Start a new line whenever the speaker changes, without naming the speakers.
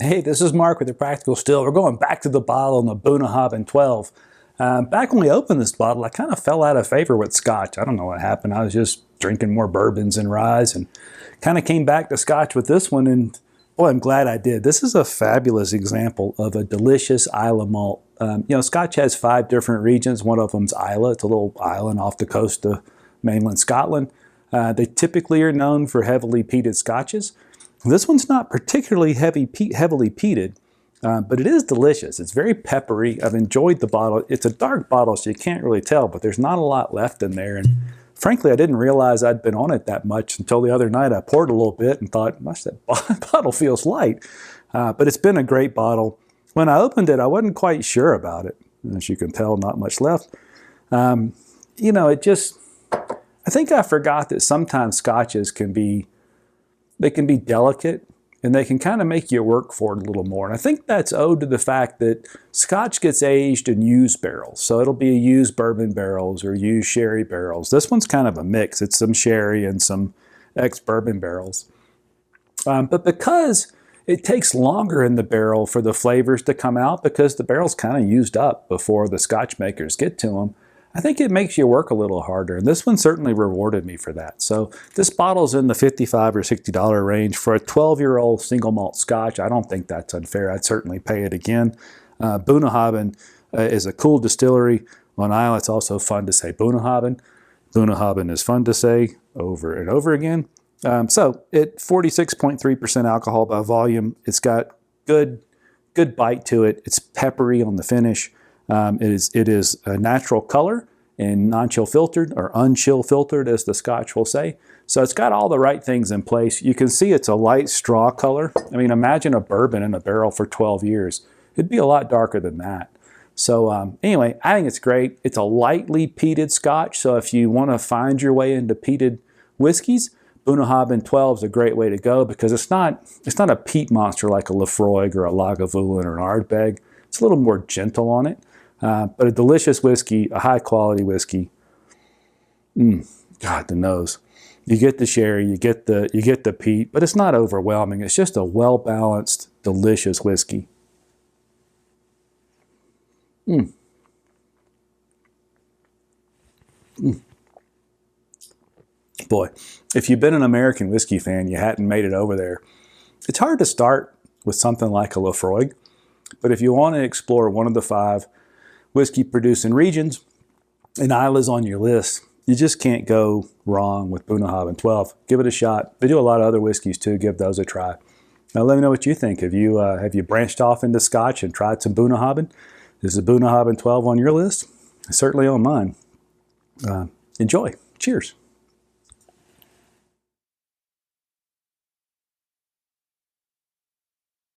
Hey, this is Mark with the Practical Still. We're going back to the bottle on the Bunnahabhain 12. Back when we opened this bottle, I kind of fell out of favor with Scotch. I don't know what happened. I was just drinking more bourbons and ryes and kind of came back to Scotch with this one. And boy, I'm glad I did. This is a fabulous example of a delicious Islay malt. Scotch has 5 different regions. One of them's Islay. It's a little island off the coast of mainland Scotland. They typically are known for heavily peated Scotches. This one's not particularly heavily peated, but it is delicious. It's very peppery. I've enjoyed the bottle. It's a dark bottle, so you can't really tell, but there's not a lot left in there. And frankly, I didn't realize I'd been on it that much until the other night. I poured a little bit and thought, gosh, that bottle feels light. But it's been a great bottle. When I opened it, I wasn't quite sure about it. As you can tell, not much left. I think I forgot that sometimes Scotches can be delicate, and they can kind of make you work for it a little more. And I think that's owed to the fact that Scotch gets aged in used barrels. So it'll be used bourbon barrels or used sherry barrels. This one's kind of a mix. It's some sherry and some ex-bourbon barrels. But because it takes longer in the barrel for the flavors to come out, because the barrel's kind of used up before the Scotch makers get to them, I think it makes you work a little harder, and this one certainly rewarded me for that. So this bottle's in the $55 or $60 range. For a 12-year-old single malt Scotch, I don't think that's unfair. I'd certainly pay it again. Bunnahabhain is a cool distillery on Islay. It's also fun to say Bunnahabhain. Bunnahabhain is fun to say over and over again. So at 46.3% alcohol by volume, it's got good bite to it. It's peppery on the finish. It is a natural color and non-chill filtered, or unchill filtered as the Scotch will say. So it's got all the right things in place. You can see it's a light straw color. I mean, imagine a bourbon in a barrel for 12 years. It'd be a lot darker than that. So anyway, I think it's great. It's a lightly peated Scotch. So if you want to find your way into peated whiskeys, Bunnahabhain 12 is a great way to go, because it's not a peat monster like a Laphroaig or a Lagavulin or an Ardbeg. It's a little more gentle on it. But a delicious whiskey, a high quality whiskey. God, the nose. You get the sherry, you get the peat, but it's not overwhelming. It's just a well-balanced, delicious whiskey. Boy, if you've been an American whiskey fan, you hadn't made it over there. It's hard to start with something like a Laphroaig, but if you want to explore one of the 5 whiskey producing regions, and Islay's on your list, you just can't go wrong with Bunnahabhain 12. Give it a shot. They do a lot of other whiskeys too. Give those a try. Now let me know what you think. Have you branched off into Scotch and tried some Bunnahabhain? Is the Bunnahabhain 12 on your list? It's certainly on mine. Enjoy. Cheers.